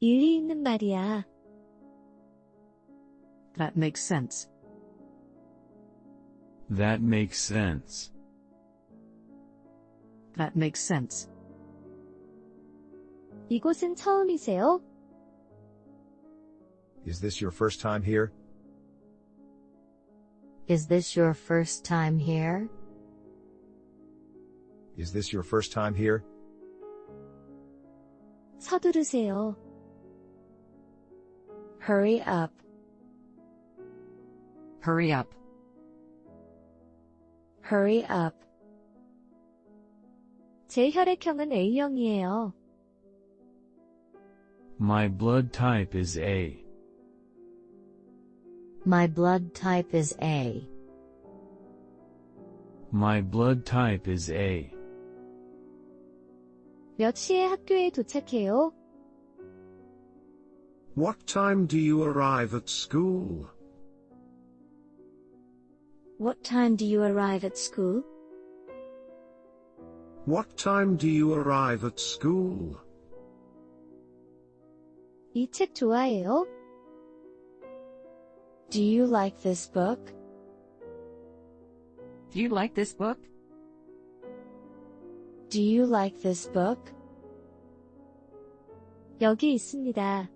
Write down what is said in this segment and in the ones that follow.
일리 있는 말이야. That makes sense. That makes sense. That makes sense. 이곳은 처음이세요? Is this your first time here? Is this your first time here? Is this your first time here? 서두르세요. Hurry up. Hurry up. Hurry up. 제 혈액형은 A형이에요. My blood type is A. My blood type is A. My blood type is A. 몇 시에 학교에 도착해요? What time do you arrive at school? What time do you arrive at school? What time do you arrive at school? 이 책 좋아해요? Do you like this book? Do you like this book? Do you like this book? 여기 있습니다.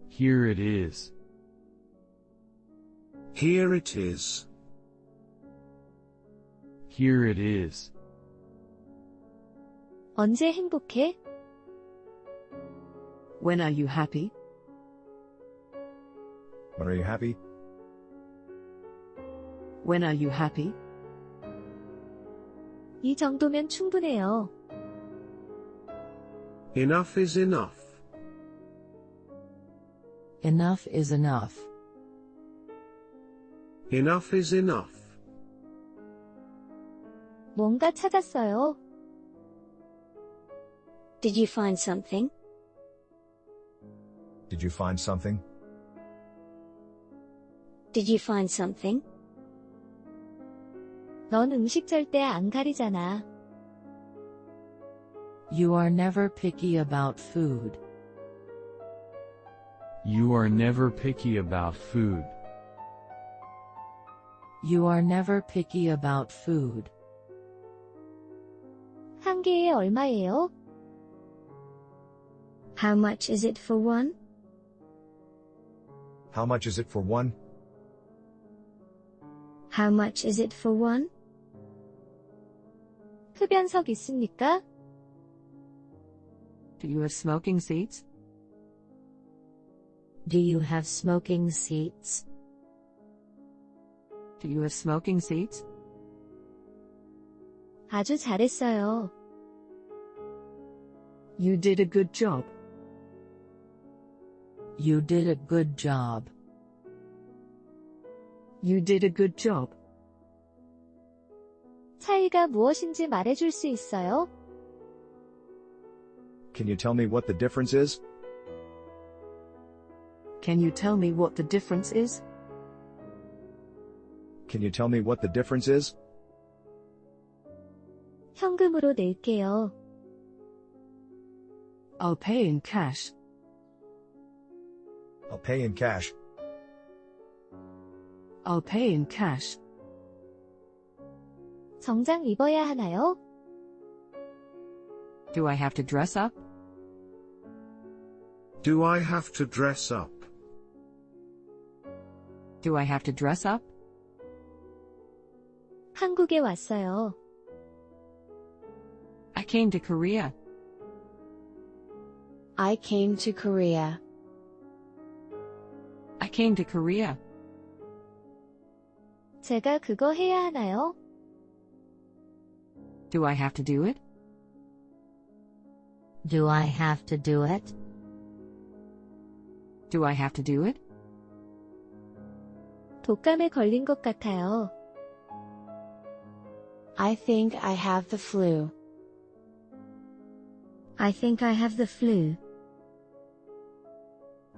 Here it is. Here it is. Here it is. 언제 행복해? When are you happy? When are you happy? When are you happy? 이 정도면 충분해요. Enough is enough. Enough is enough. Enough is enough. 뭔가 찾았어요. Did you find something? Did you find something? Did you find something? 넌 음식 절대 안 가리잖아. You are never picky about food. You are never picky about food. You are never picky about food. 한 개에 얼마예요? How much is it for one? How much is it for one? How much is it for one? 흡연석 있습니까? Do you have smoking seats? Do you have smoking seats? Do you have smoking seats? 아주 잘했어요. You did a good job. You did a good job. You did a good job. 차이가 무엇인지 말해줄 수 있어요? Can you tell me what the difference is? Can you tell me what the difference is? Can you tell me what the difference is? 현금으로 낼게요. I'll pay in cash. I'll pay in cash. I'll pay in cash. 정장 입어야 하나요? Do I have to dress up? Do I have to dress up? Do I have to dress up? 한국에 왔어요. I came to Korea. I came to Korea. I came to Korea. 제가 그거 해야 하나요? Do I have to do it? Do I have to do it? Do I have to do it? 독감에 걸린 것 같아요. I think I have the flu. I think I have the flu.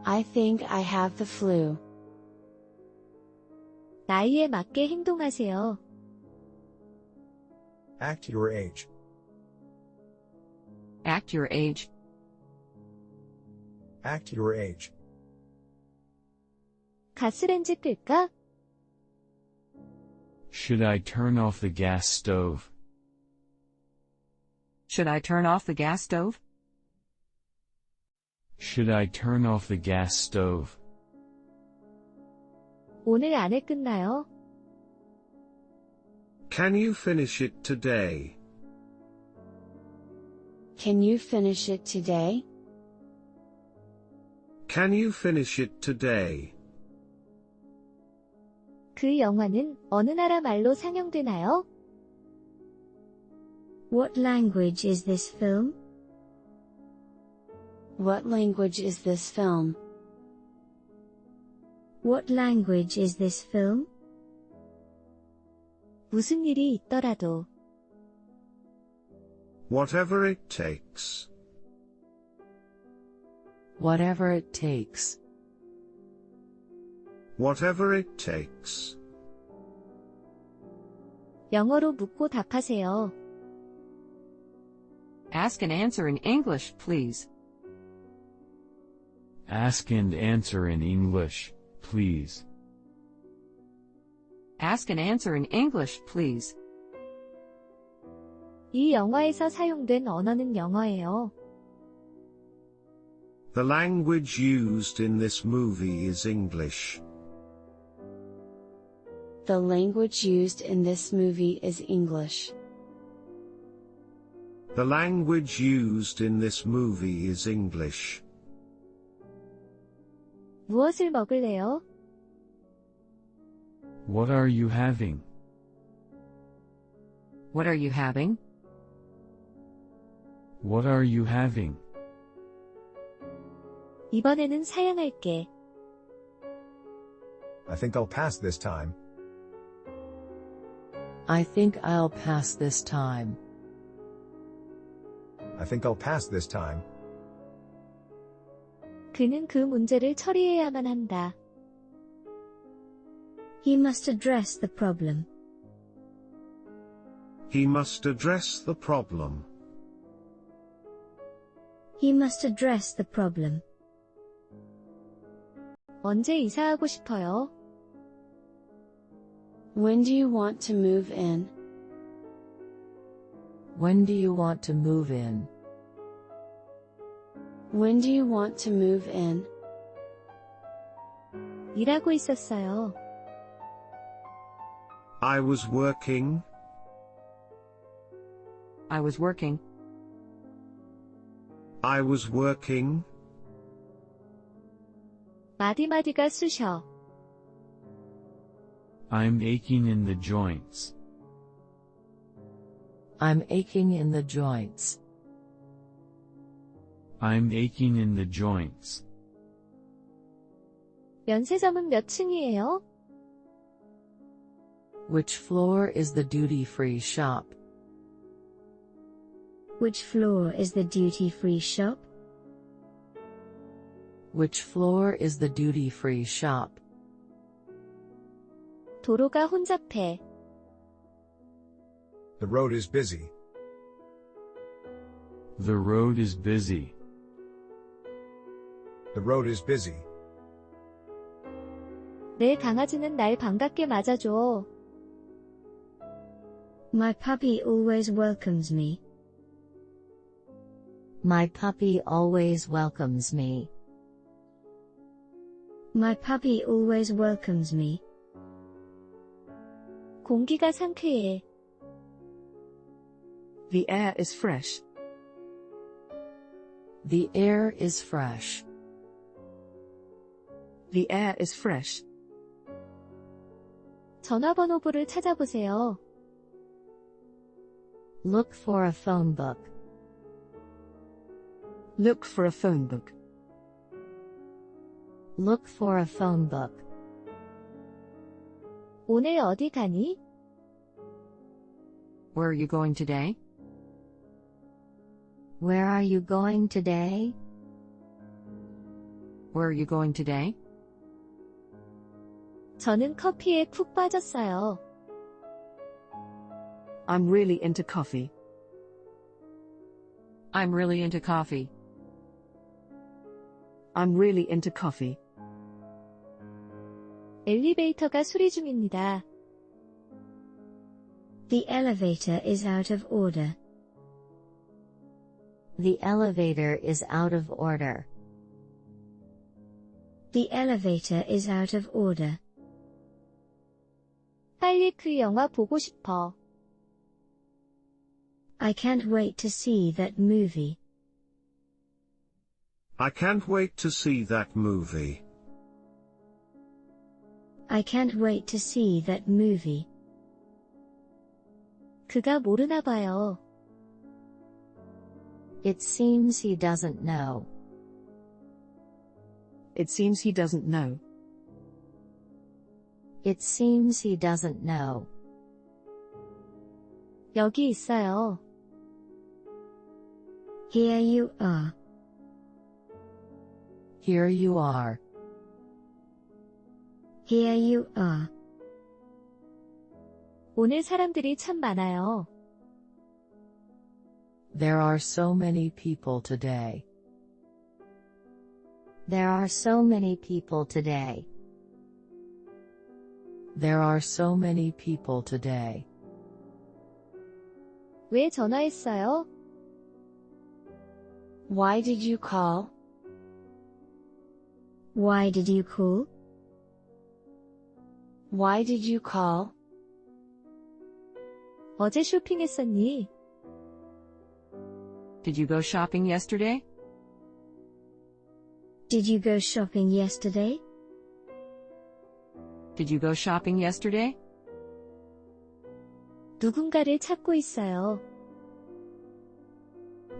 I think I have the flu. 나이에 맞게 행동하세요. Act your age. Act your age. Act your age. 가스렌지 끌까? Should I turn off the gas stove? Should I turn off the gas stove? Should I turn off the gas stove? 오늘 안에 끝나요? Can you finish it today? Can you finish it today? Can you finish it today? 그 영화는 어느 나라 말로 상영되나요? What language is this film? What language is this film? What language is this film? 무슨 일이 있더라도 Whatever it takes. Whatever it takes. Whatever it takes. 영어로 묻고 답하세요. Ask and answer in English, please. Ask and answer in English, please. Ask and answer in English, please. 이 영화에서 사용된 언어는 영어예요. The language used in this movie is English. The language used in this movie is English. The language used in this movie is English. 무엇을 먹을래요? What are you having? What are you having? What are you having? 이번에는 사양할게. I think I'll pass this time. I think I'll pass this time. I think I'll pass this time. 그는 그 문제를 처리해야만 한다. He must address the problem. He must address the problem. He must address the problem. 언제 이사하고 싶어요? When do you want to move in? When do you want to move in? When do you want to move in? 일하고 있었어요. I was working. I was working. I was working. 마디마디가 쑤셔. I'm aching in the joints. I'm aching in the joints. I'm aching in the joints. 면세점은 몇 층이에요? Which floor is the duty-free shop? Which floor is the duty-free shop? Which floor is the duty-free shop? 도로가 혼잡해. The road is busy. The road is busy. The road is busy. 내 강아지는 날 반갑게 맞아줘. My puppy always welcomes me. My puppy always welcomes me. My puppy always welcomes me. 공기가 상쾌해. The air is fresh. The air is fresh. The air is fresh. 전화번호부를 찾아보세요. Look for a phone book. Look for a phone book. Look for a phone book. 오늘 어디 가니? Where are you going today? Where are you going today? Where are you going today? 저는 커피에 푹 빠졌어요. I'm really into coffee. I'm really into coffee. I'm really into coffee. 엘리베이터가 수리 중입니다. The elevator is out of order. The elevator is out of order. The elevator is out of order. 빨리 그 영화 보고 싶어. I can't wait to see that movie. I can't wait to see that movie. I can't wait to see that movie. 그가 모르나 봐요. It seems he doesn't know. It seems he doesn't know. It seems he doesn't know. 여기 있어요. Here you are. Here you are. Here you are. 오늘 사람들이 참 많아요. There are so many people today. There are so many people today. There are so many people today. 왜 전화했어요? Why did you call? Why did you call? Why did you call? 어제 쇼핑했었니? Did you go shopping yesterday? Did you go shopping yesterday? Did you go shopping yesterday? 누군가를 찾고 있어요.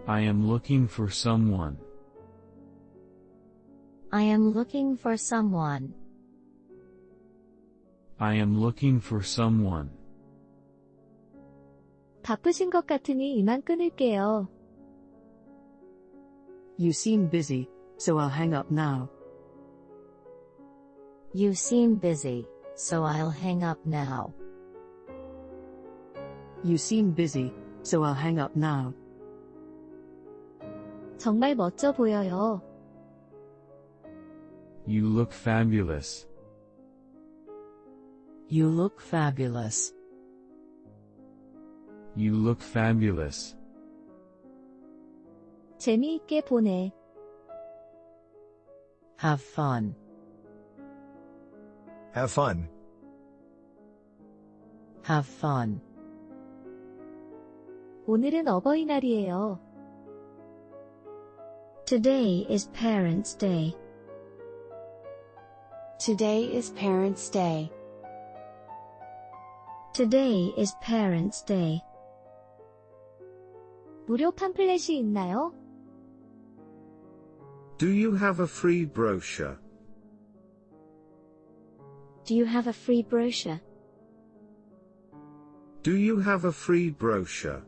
I am looking for someone. I am looking for someone. I am looking for someone. 바쁘신 것 같으니 이만 끊을게요. You seem busy, so I'll hang up now. You seem busy, so I'll hang up now. You seem busy, so I'll hang up now. 정말 멋져 보여요. You look fabulous. You look fabulous. You look fabulous. 재미있게 보내. Have fun. Have fun. Have fun. 오늘은 어버이날이에요. Today is Parents' Day. Today is Parents' Day. Today is Parents' Day. 무료 팜플렛이 있나요? Do you have a free brochure? Do you have a free brochure? Do you have a free brochure?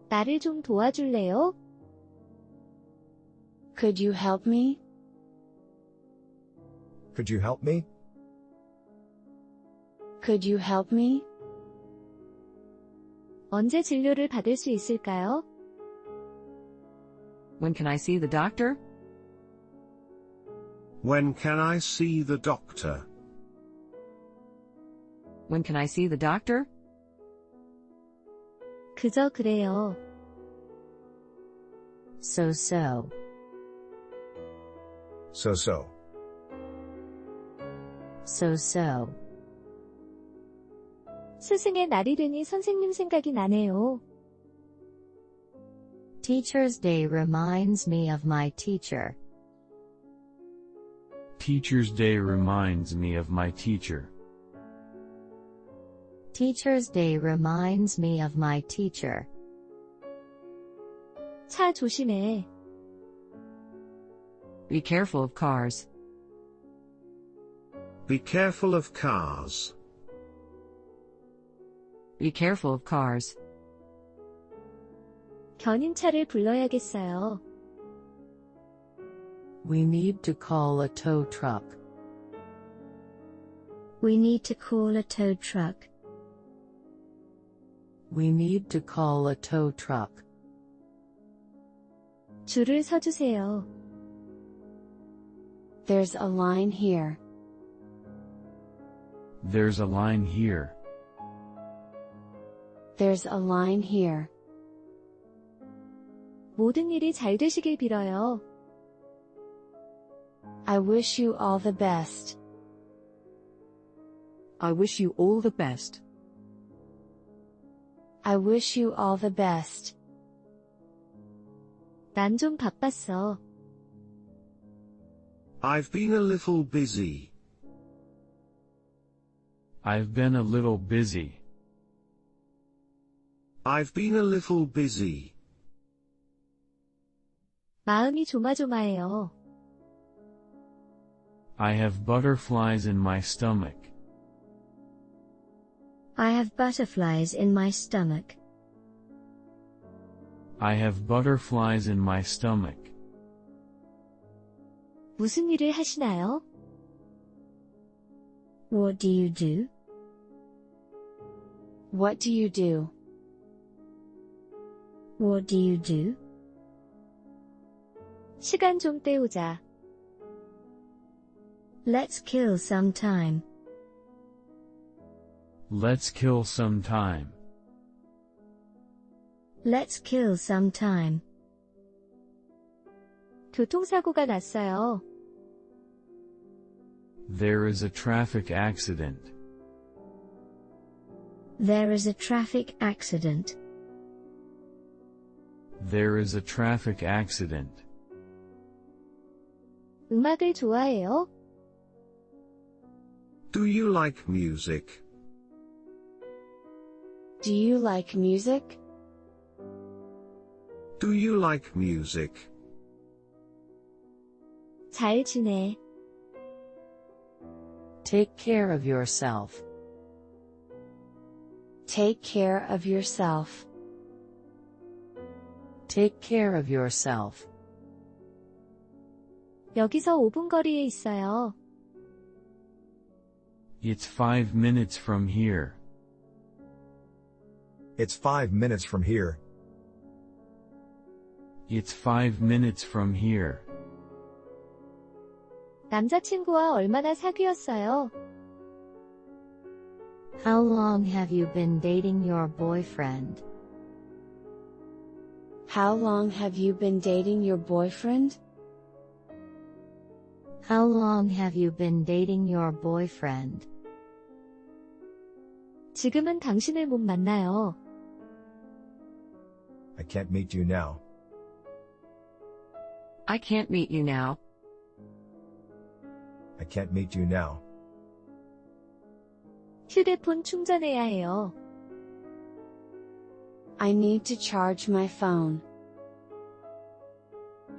나를 좀 도와줄래요? Could you help me? Could you help me? Could you help me? 언제 진료를 받을 수 있을까요? When can I see the doctor? When can I see the doctor? When can I see the doctor? 그저 그래요. So-so. So-so. So-so. 스승의 날이 되니 선생님 생각이 나네요. Teacher's Day reminds me of my teacher. Teacher's Day reminds me of my teacher. Teacher's Day reminds me of my teacher. 차 조심해. Be careful of cars. Be careful of cars. Be careful of cars. 견인차를 불러야겠어요. We need to call a tow truck. We need to call a tow truck. We need to call a tow truck. 줄을 서주세요. There's a line here. There's a line here. There's a line here. 모든 일이 잘 되시길 빌어요. I wish you all the best. I wish you all the best. I wish you all the best. 난 좀 바빴어. I've been a little busy. I've been a little busy. I've been a little busy. 마음이 조마조마해요. I have butterflies in my stomach. I have butterflies in my stomach. I have butterflies in my stomach. 무슨 일을 하시나요? What do you do? What do you do? What do you do? 시간 좀 때우자. Let's kill some time. Let's kill some time. Let's kill some time. 교통사고가 났어요. There is a traffic accident. There is a traffic accident. There is a traffic accident. 음악을 좋아해요? Do you like music? Do you like music? Do you like music? 잘 지내. Take care of yourself. Take care of yourself. Take care of yourself. 여기서 5분 거리에 있어요. It's 5 minutes from here. It's 5 minutes from here. It's 5 minutes from here. 남자친구와 얼마나 사귀었어요? How long have you been dating your boyfriend? How long have you been dating your boyfriend? How long have you been dating your boyfriend? 지금은 당신을 못 만나요. I can't meet you now. I can't meet you now. I can't meet you now. 휴대폰 충전해야 해요. I need to charge my phone.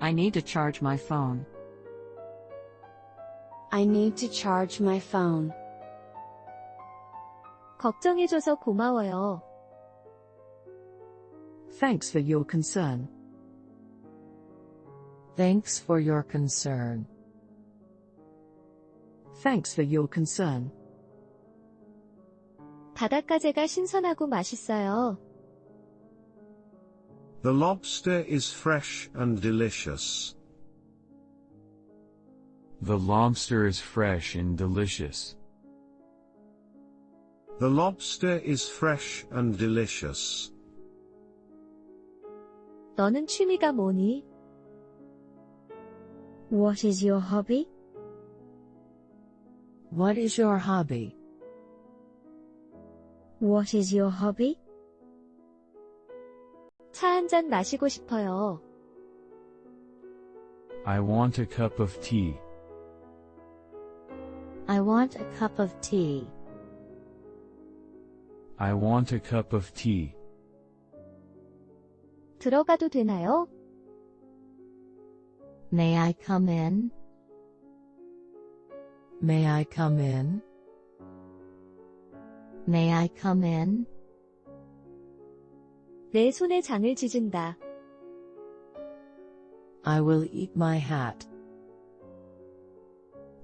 I need to charge my phone. I need to charge my phone. 걱정해줘서 고마워요. Thanks for your concern. Thanks for your concern. Thanks for your concern. 바닷가재가 신선하고 맛있어요. The lobster is fresh and delicious. The lobster is fresh and delicious. The lobster is fresh and delicious. 너는 취미가 뭐니? What is your hobby? What is your hobby? What is your hobby? 차 한 잔 마시고 싶어요. I want a cup of tea. I want a cup of tea. I want a cup of tea. 들어가도 되나요? May I come in? May I come in? May I come in? 내 손에 장을 찢은다. I will eat my hat.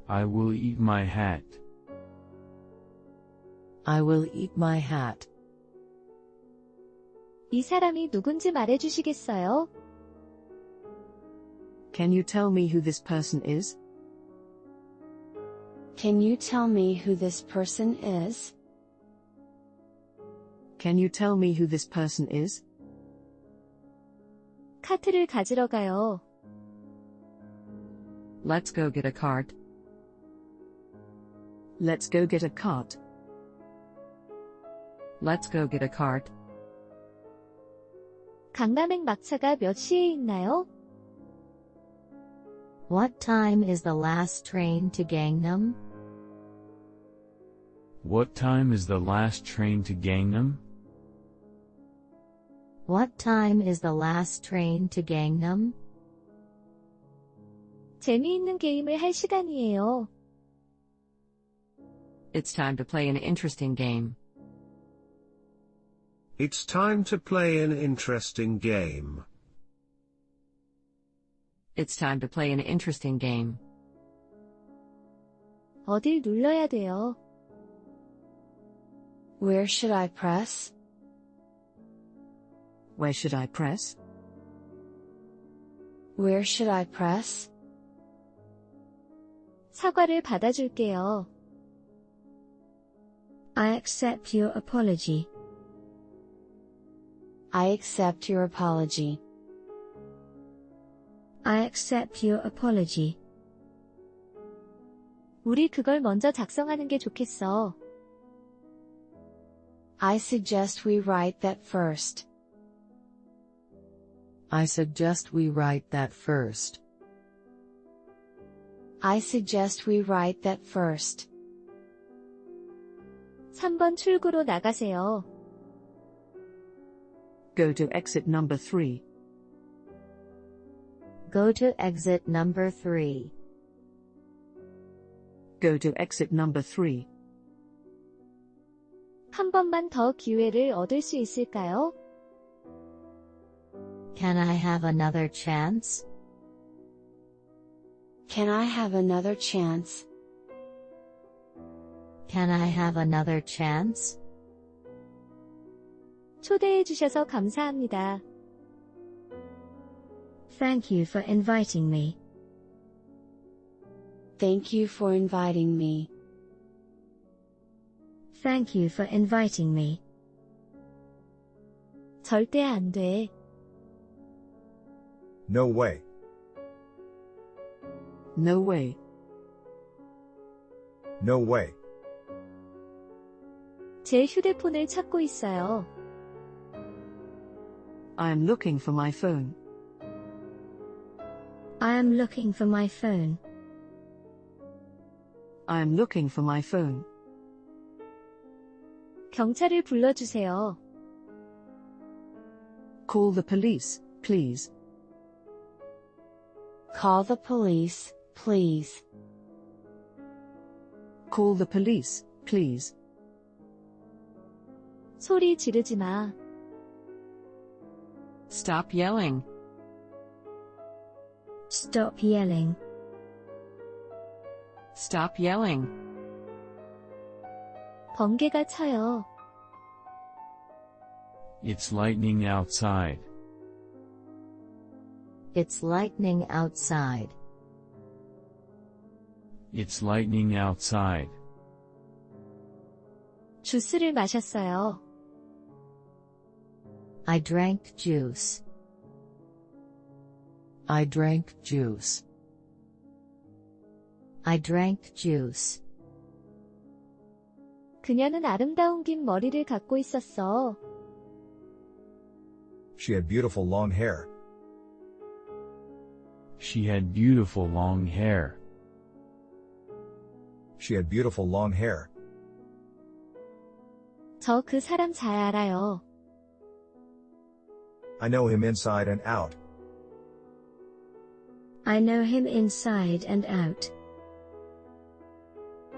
I will eat my hat. I will eat my hat. 이 사람이 누군지 말해주시겠어요? Can you tell me who this person is? Can you tell me who this person is? Can you tell me who this person is? 카트를 가지러 가요. Let's go get a cart. Let's go get a cart. Let's go get a cart. 강남행 막차가 몇 시에 있나요? What time is the last train to Gangnam? What time is the last train to Gangnam? What time is the last train to Gangnam? 재미있는 게임을 할 시간이에요. It's time to play an interesting game. It's time to play an interesting game. It's time to play an interesting game. 어딜 눌러야 돼요? Where should I press? Where should I press? Where should I press? 사과를 받아줄게요. I accept your apology. I accept your apology. I accept your apology. 우리 그걸 먼저 작성하는 게 좋겠어. I suggest we write that first. I suggest we write that first. I suggest we write that first. 3번 출구로 나가세요. Go to exit number 3. Go to exit number 3. Go to exit number 3. 한 번만 더 기회를 얻을 수 있을까요? Can I have another chance? Can I have another chance? Can I have another chance? 초대해 주셔서 감사합니다. Thank you for inviting me. Thank you for inviting me. Thank you for inviting me. 절대 안 돼. No way. No way. No way. 제 휴대폰을 찾고 있어요. I am looking for my phone. I am looking for my phone. I am looking for my phone. 경찰을 불러주세요. Call the police, please. Call the police, please. Call the police, please. 소리 지르지 마. Stop yelling. Stop yelling. Stop yelling. 번개가 쳐요. It's lightning outside. It's lightning outside. It's lightning outside. 주스를 마셨어요. I drank juice. I drank juice. I drank juice. 그녀는 아름다운 긴 머리를 갖고 있었어. She had beautiful long hair. She had beautiful long hair. She had beautiful long hair. 저 그 사람 잘 알아요. I know him inside and out. I know him inside and out.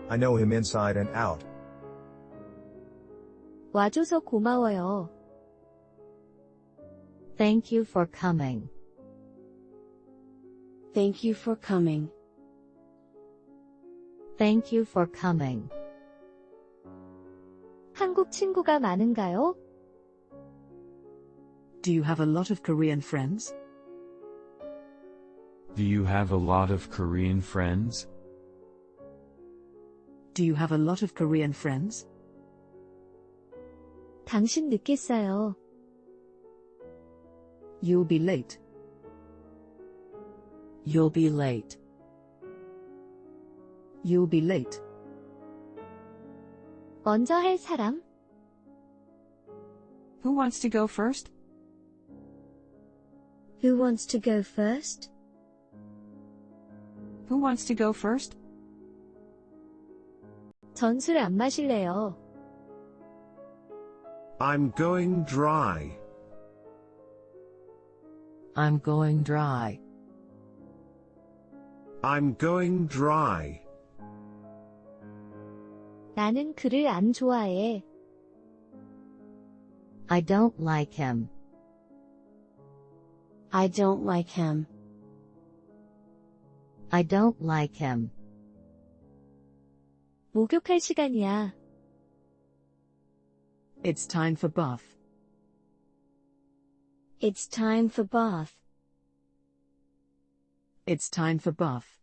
I know him inside and out. 와줘서 고마워요. Thank you for coming. Thank you for coming. Thank you for coming. 한국 친구가 많은가요? Do you have a lot of Korean friends? Do Do you have a lot of Korean friends? Do you have a lot of Korean friends? 당신 늦겠어요. You'll be late. You'll be late. You'll be late. 먼저 할 사람? Who wants to go first? Who wants to go first? Who wants to go first? 전 술 안 마실래요. I'm going dry. I'm going dry. I'm going dry. 나는 그를 안 좋아해. I don't like him. I don't like him. I don't like him. 목욕할 시간이야. It's time for bath. It's time for bath. It's time for bath.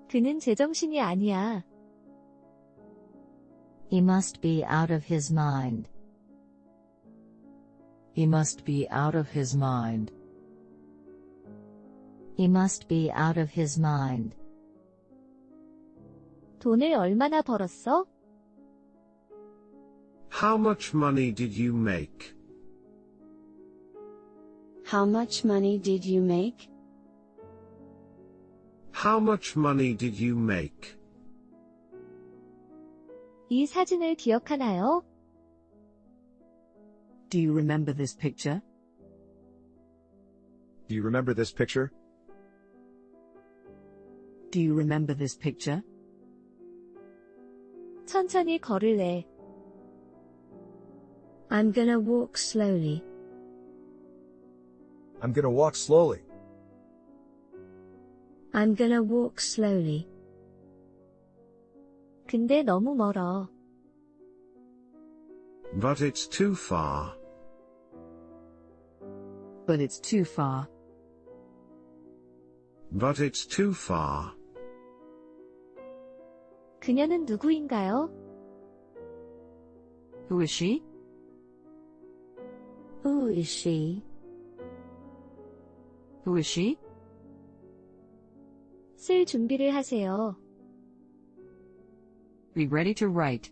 그는 제정신이 아니야. He must be out of his mind. He must be out of his mind. He must be out of his mind. 돈을 얼마나 벌었어? How much money did you make? How much money did you make? How much money did you make? 이 사진을 기억하나요? Do you remember this picture? Do you remember this picture? Do you remember this picture? 천천히 걸을래. I'm gonna walk slowly. I'm gonna walk slowly. I'm gonna walk slowly. 근데 너무 멀어. But it's too far. But it's too far. But it's too far. 그녀는 누구인가요? Who is she? Who is she? Who is she? 쓸 준비를 하세요. Be ready to write.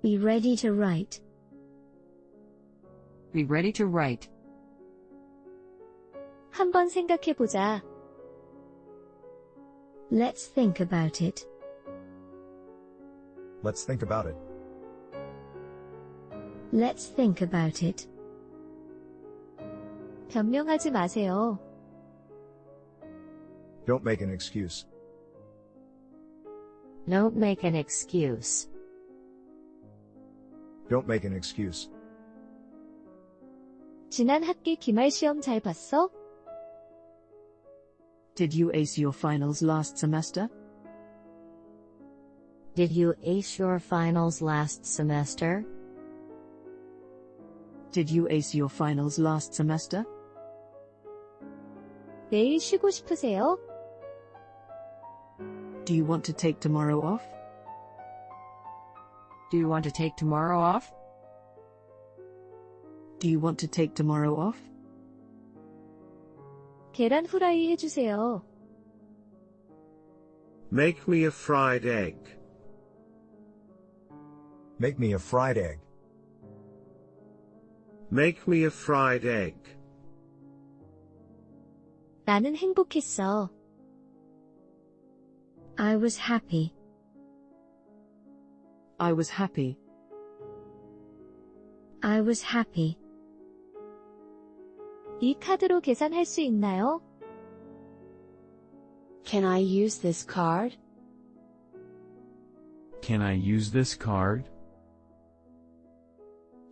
Be ready to write. Be ready to write. 한번 생각해보자. Let's think about it. Let's think about it. Let's think about it. 변명하지 마세요. Don't make an excuse. Don't make an excuse. Don't make an excuse. 지난 학기 기말 시험 잘 봤어? Did you ace your finals last semester? Did you ace your finals last semester? Did you ace your finals last semester? 내일 쉬고 싶으세요? Do you want to take tomorrow off? Do you want to take tomorrow off? Do you want to take tomorrow off? 계란 후라이 해주세요. Make me a fried egg. Make me a fried egg. Make me a fried egg. 나는 행복했어. I was happy. I was happy. I was happy. 이 카드로 계산할 수 있나요? Can I use this card? Can I use this card?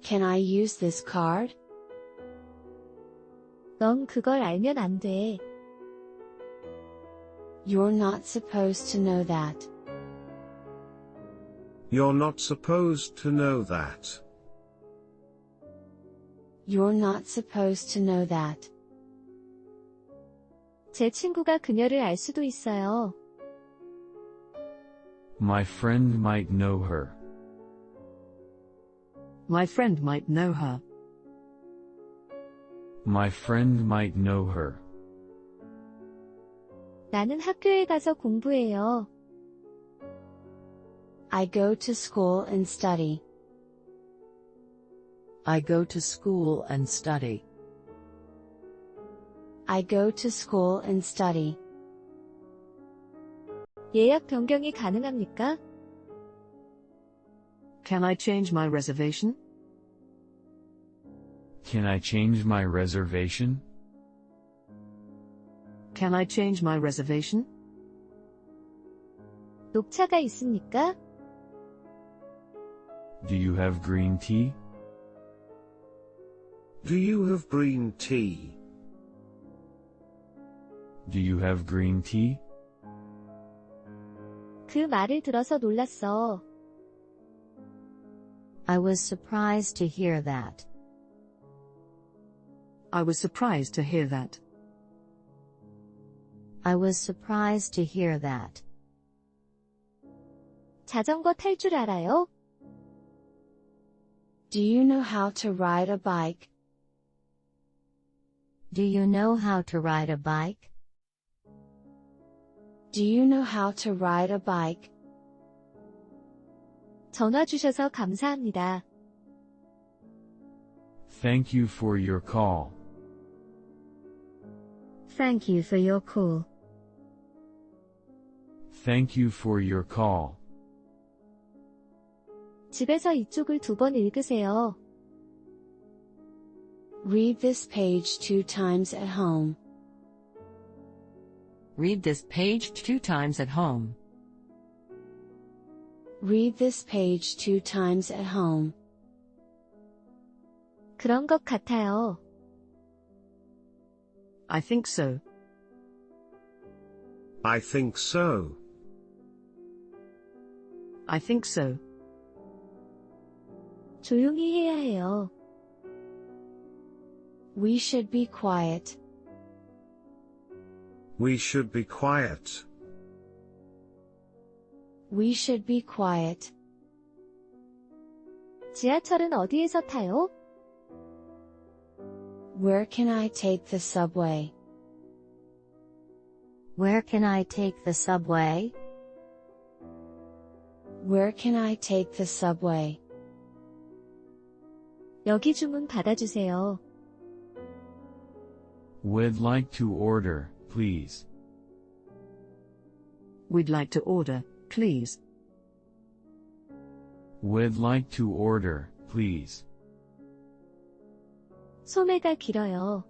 Can I use this card? 넌 그걸 알면 안 돼. You're not supposed to know that. You're not supposed to know that. You're not supposed to know that. 제 친구가 그녀를 알 수도 있어요. My friend might know her. My friend might know her. My friend might know her. 나는 학교에 가서 공부해요. I go to school and study. I go to school and study. I go to school and study. 예약 변경이 가능합니까? Can I change my reservation? Can I change my reservation? Can I change my reservation? 녹차가 있습니까? Do you have green tea? Do you have green tea? Do you have green tea? 그 말을 들어서 놀랐어. I was surprised to hear that. I was surprised to hear that. I was surprised to hear that. 자전거 탈 줄 알아요? Do you know how to ride a bike? Do you know how to ride a bike? Do you know how to ride a bike? 전화 주셔서 감사합니다. Thank you for your call. Thank you for your call. Thank you for your call. 집에서 이쪽을 2번 읽으세요. Read this page 2 times at home. Read this page 2 times at home. Read this page 2 times at home. 그런 것 같아요. I think so. I think so. I think so. 조용히 해야 해요. We should be quiet. We should be quiet. We should be quiet. 지하철은 어디에서 타요? Where can I take the subway? Where can I take the subway? Where can I take the subway? 여기 주문 받아주세요. Would like to order, please. We'd like to order, please. Would like to order, please. 소매가 길어요.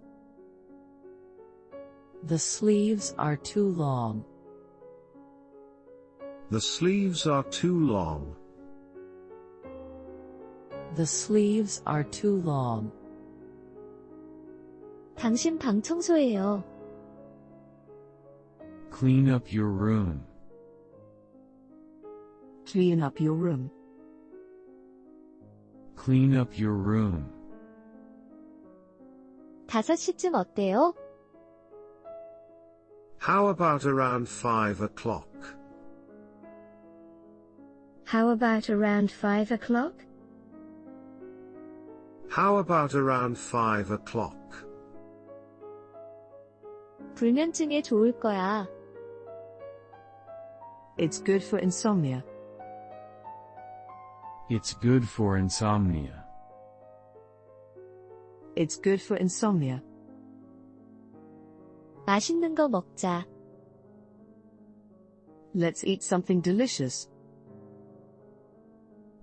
The sleeves are too long. The sleeves are too long. The sleeves are too long. 당신 방 청소해요. Clean up your room. Clean up your room. Clean up your room. 5시쯤 어때요? How about around 5 o'clock? How about around 5 o'clock? How about around 5 o'clock? 불면증에 좋을 거야. It's good for insomnia. It's good for insomnia. It's good for insomnia. 맛있는 거 먹자. Let's eat something delicious.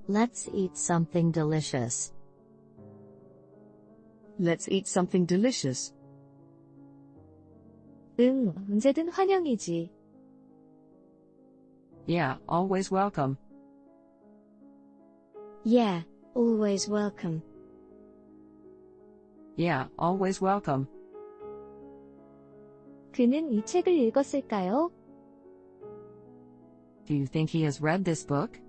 Let's eat something delicious. Let's eat something delicious. 응, 언제든 환영이지. Yeah, always welcome. Yeah, always welcome. Yeah, always welcome. 그는 이 책을 읽었을까요? Do you think he has read this book?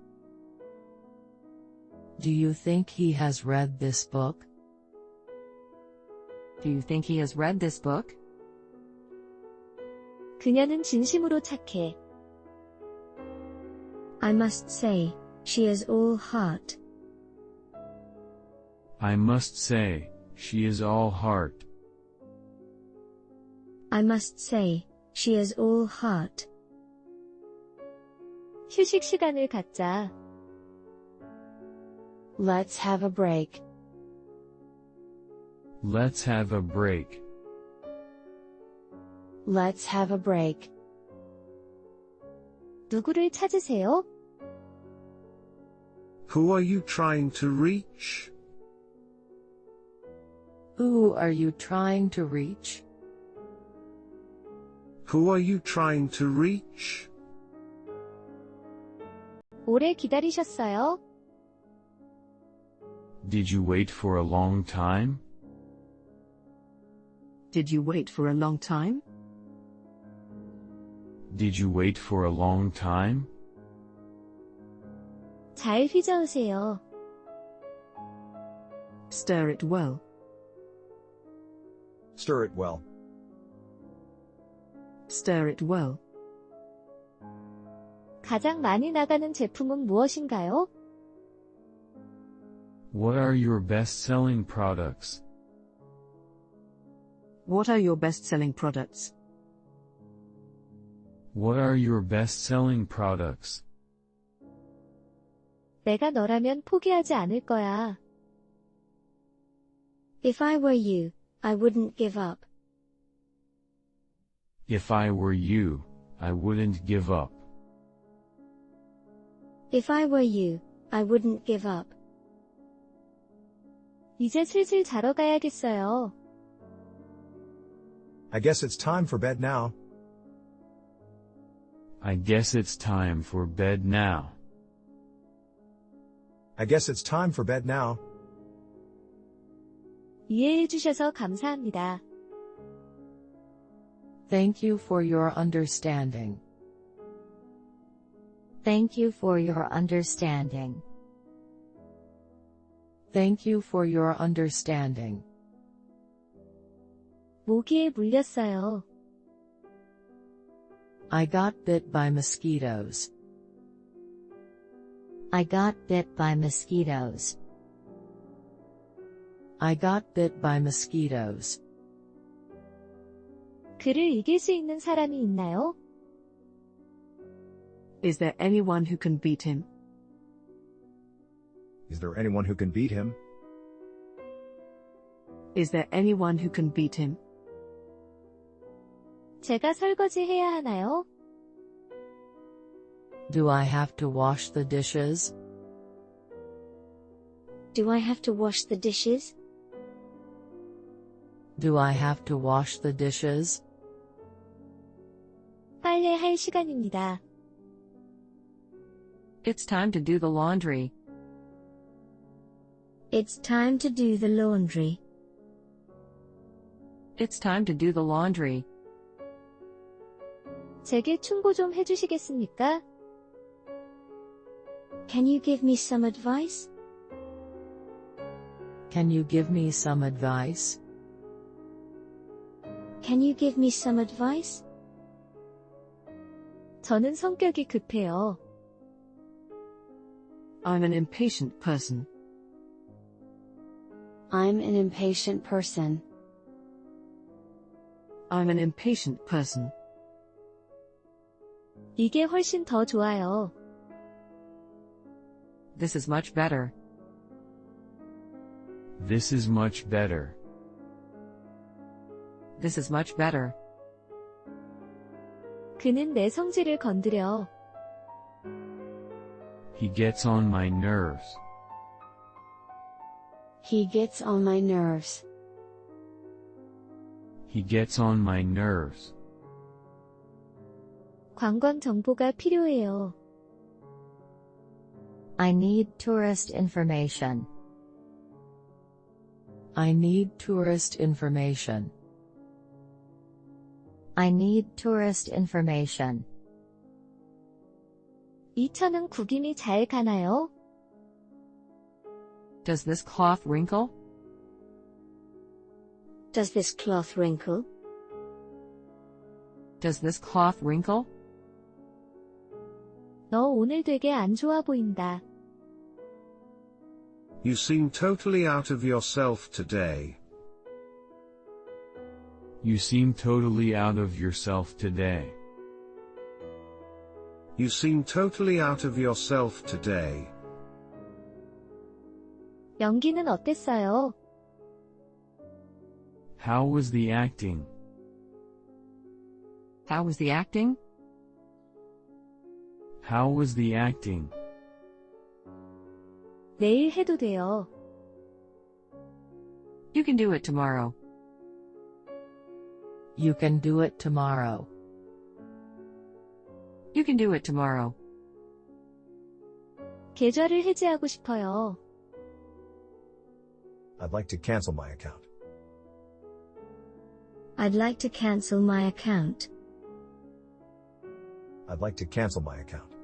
Do you think he has read this book? Do you think he has read this book? 그녀는 진심으로 착해. I must say, she is all heart. I must say, she is all heart. I must say, she is all heart. 휴식 시간을 갖자. Let's have a break. Let's have a break. Let's have a break. 누구를 찾으세요? Who are you trying to reach? Who are you trying to reach? Who are you trying to reach? 오래 기다리셨어요? Did you wait for a long time? Did you wait for a long time? Did you wait for a long time? 잘 휘저으세요. Stir it well. Stir it well. Stir it well. 가장 많이 나가는 제품은 무엇인가요? What are your best-selling products? What are your best-selling products? What are your best-selling products? 내가 너라면 포기하지 않을 거야. If I were you, I wouldn't give up. If I were you, I wouldn't give up. If I were you, I wouldn't give up. 이제 슬슬 자러 가야겠어요. I guess it's time for bed now. I guess it's time for bed now. I guess it's time for bed now. 이해해 주셔서 감사합니다. Thank you for your understanding. Thank you for your understanding. Thank you for your understanding. 모기에 물렸어요. I got bit by mosquitoes. I got bit by mosquitoes. I got bit by mosquitoes. 그를 이길 수 있는 사람이 있나요? Is there anyone who can beat him? Is there anyone who can beat him? Is there anyone who can beat him? 제가 설거지 해야 하나요? Do I have to wash the dishes? Do I have to wash the dishes? Do I have to wash the dishes? 빨래할 시간입니다. It's time to do the laundry. It's time to do the laundry. It's time to do the laundry. 제게 충고 좀 해주시겠습니까? Can you give me some advice? Can you give me some advice? Can you give me some advice? 저는 성격이 급해요. I'm an impatient person. I'm an impatient person. I'm an impatient person. 이게 훨씬 더 좋아요. This is much better. This is much better. This is much better. 그는 내 성질을 건드려. He gets on my nerves. He gets on my nerves. He gets on my nerves. 관광 정보가 필요해요. I need tourist information. I need tourist information. I need tourist information. 이 천은 구김이 잘 가나요? Does this cloth wrinkle? Does this cloth wrinkle? Does this cloth wrinkle? 너 오늘 되게 안 좋아 보인다. You seem totally out of yourself today. You seem totally out of yourself today. You seem totally out of yourself today. 연기는 어땠어요? How was the acting? How was the acting? How was the acting? 내일 해도 돼요. You can do it tomorrow. You can do it tomorrow. You can do it tomorrow. 계좌를 해지하고 싶어요. I'd like to cancel my account. I'd like to cancel my account. I'd like to cancel my account.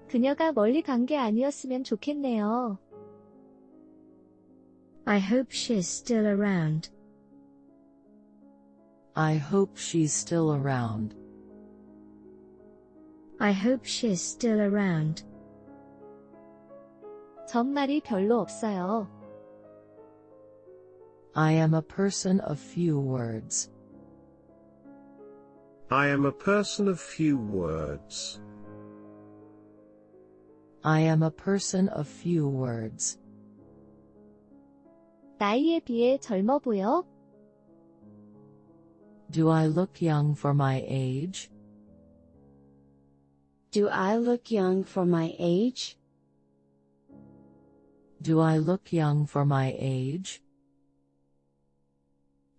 그녀가 멀리 간 게 아니었으면 좋겠네요. I hope she's still around. I hope she's still around. I hope she's still around. 전 말이 별로 없어요. I am a person of few words. I am a person of few words. I am a person of few words. 나이에 비해 젊어 보여? Do I look young for my age? Do I look young for my age? Do I look young for my age?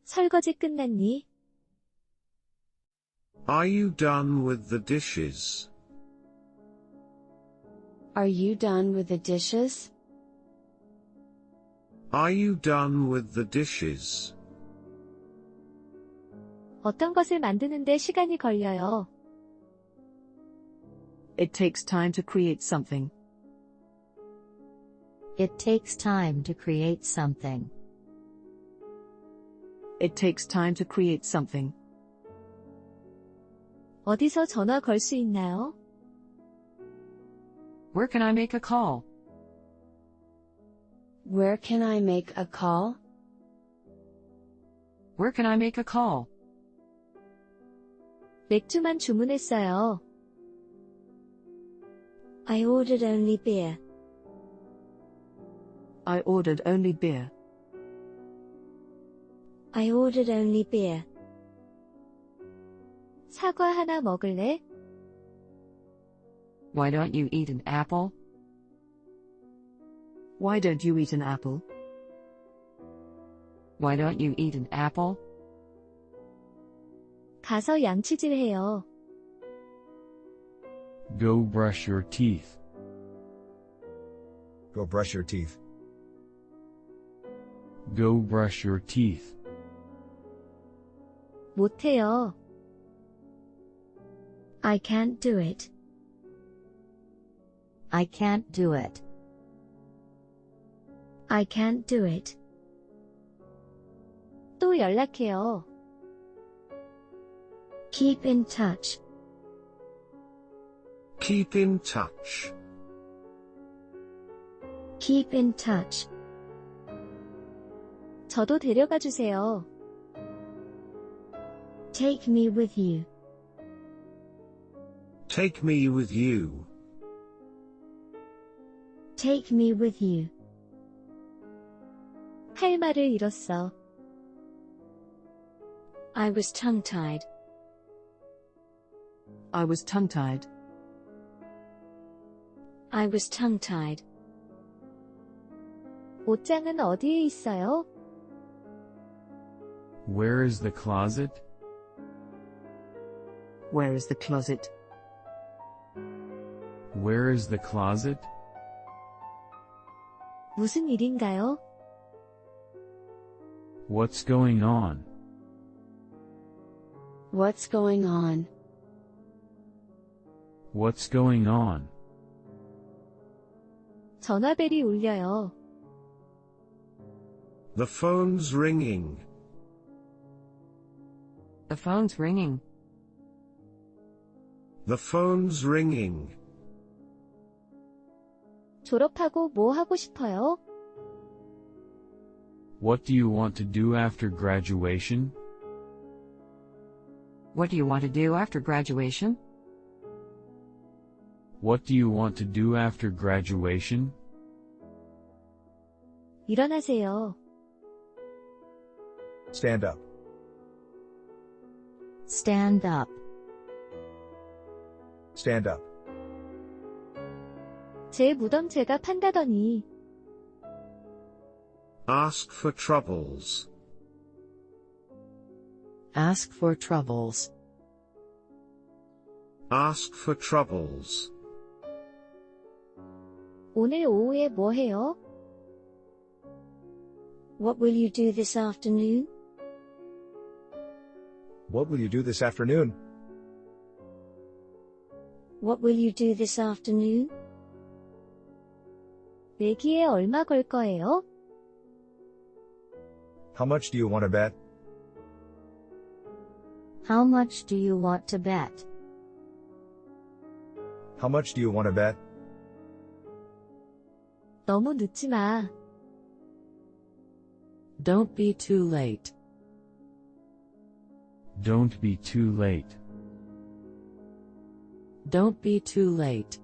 설거지 끝났니? Are you done with the dishes? Are you done with the dishes? Are you done with the dishes? 어떤 것을 만드는데 시간이 걸려요. It takes time to create something. It takes time to create something. It takes time to create something. 어디서 전화 걸 수 있나요? Where can I make a call? Where can I make a call? Where can I make a call? 맥주만 주문했어요. I ordered only beer. I ordered only beer. I ordered only beer. 사과 하나 먹을래? Why don't you eat an apple? Why don't you eat an apple? Why don't you eat an apple? 가서 양치질해요. Go brush your teeth. Go brush your teeth. Go brush your teeth. 못해요. I can't do it. I can't do it. I can't do it. 또 연락해요. Keep in touch. Keep in touch. Keep in touch. 저도 데려가 주세요. Take me with you. Take me with you. Take me with you. 할 말을 잃었어. I was tongue-tied. I was tongue-tied. I was tongue-tied. 옷장은 어디에 있어요? Where is the closet? Where is the closet? Where is the closet? 무슨 일인가요? What's going on? What's going on? What's going on? 전화벨이 울려요. The phone's ringing. The phone's ringing. The phone's ringing. 졸업하고 뭐 하고 싶어요? What do you want to do after graduation? What do you want to do after graduation? What do you want to do after graduation? 일어나세요. Stand up. Stand up. Stand up. 제 무덤 제가 판다더니. Ask for troubles. Ask for troubles. Ask for troubles. 오늘 오후에 뭐 해요? What will you do this afternoon? What will you do this afternoon? What will you do this afternoon? 내기에 얼마 걸 거예요? How much do you want to bet? How much do you want to bet? How much do you want to bet? 너무 늦지 마. Don't be too late. Don't be too late. Don't be too late.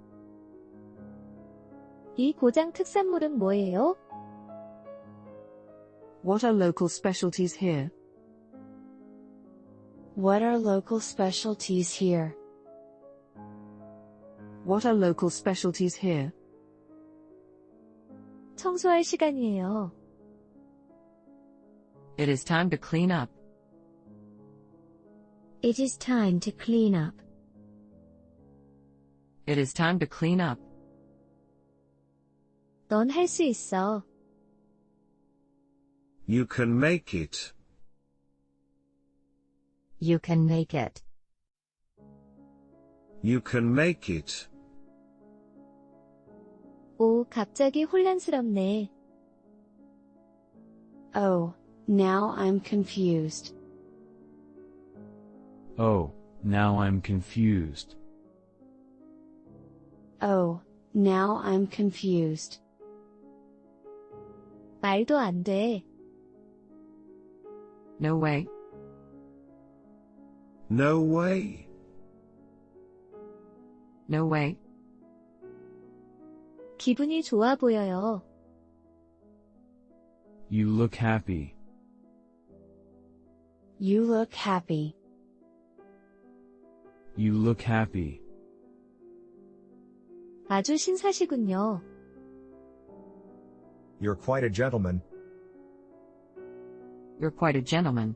이 고장 특산물은 뭐예요? What are local specialties here? What are local specialties here? What are local specialties here? 청소할 시간이에요. It is time to clean up. It is time to clean up. It is time to clean up. 넌 할 수 있어. You can make it. You can make it. You can make it. 오, 갑자기 혼란스럽네. Oh, now I'm confused. Oh, now I'm confused. Oh, now I'm confused. 말도 안 돼. No way. No way. No way. 기분이 좋아 보여요. You look happy. You look happy. You look happy. 아주 신사시군요. You're quite a gentleman. You're quite a gentleman.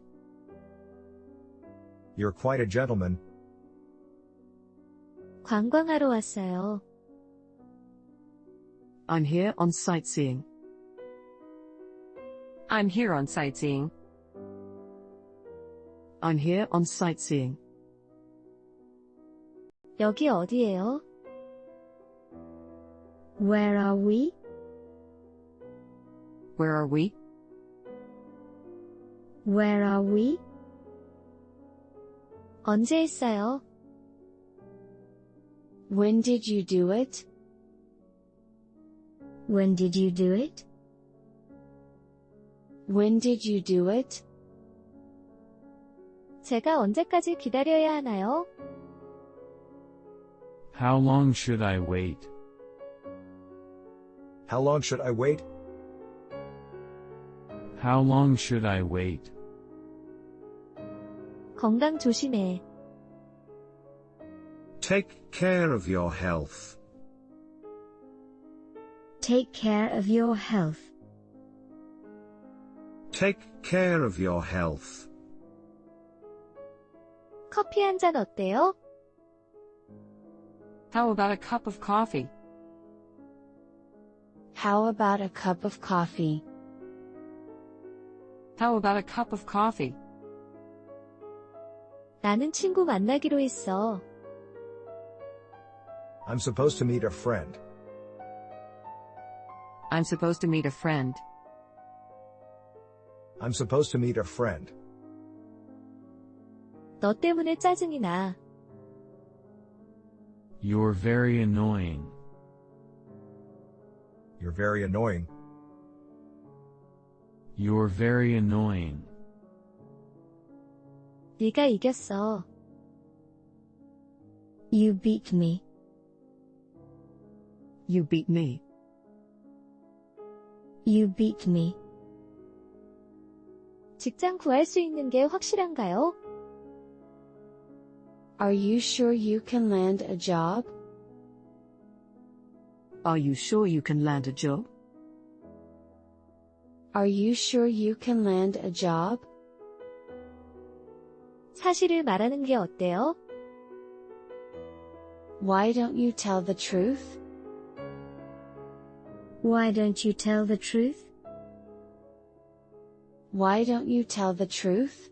You're quite a gentleman. 관광하러 왔어요. I'm here on sightseeing. I'm here on sightseeing. I'm here on sightseeing. 여기 어디예요? Where are we? Where are we? Where are we? 언제 했어요? When did you do it? When did you do it? When did you do it? 제가 언제까지 기다려야 하나요? How long should I wait? How long should I wait? How long should I wait? 건강 조심해. Take care of your health. Take care of your health. Take care of your health. 커피 한 잔 어때요? How about a cup of coffee? How about a cup of coffee? How about a cup of coffee? 나는 친구 만나기로 했어. I'm supposed to meet a friend. I'm supposed to meet a friend. I'm supposed to meet a friend. 너 때문에 짜증이 나. You're very annoying. You're very annoying. You're very annoying. 네가 이겼어. You beat me. You beat me. You beat me. 직장 구할 수 있는 게 확실한가요? Are you sure you can land a job? Are you sure you can land a job? Are you sure you can land a job? 사실을 말하는 게 어때요? Why don't you tell the truth? Why don't you tell the truth? Why don't you tell the truth?